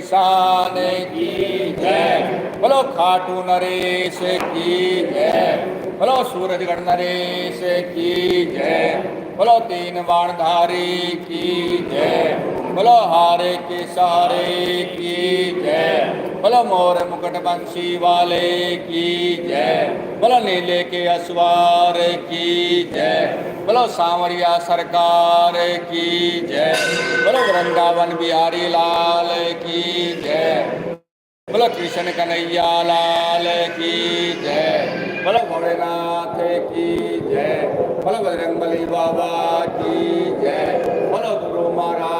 निशान की जय। बोलो खाटू नरेश की जय। बोलो सूरजगढ़ नरेश की जय। बोलो तीन बाणधारी की जय। बोलो हारे के सहारे की जय। बोलो मोर मुकुट बंशी वाले की जय। बोलो नीले के असवार की जय। बोलो सांवरिया सरकार की जय। बोलो वृंदावन बिहारी लाल की जय। बोलो कृष्ण कन्हैया लाल की जय। बोलो भोलेनाथ की जय। बोलो बजरंगबली बाबा की जय। बोलो गुरु महाराज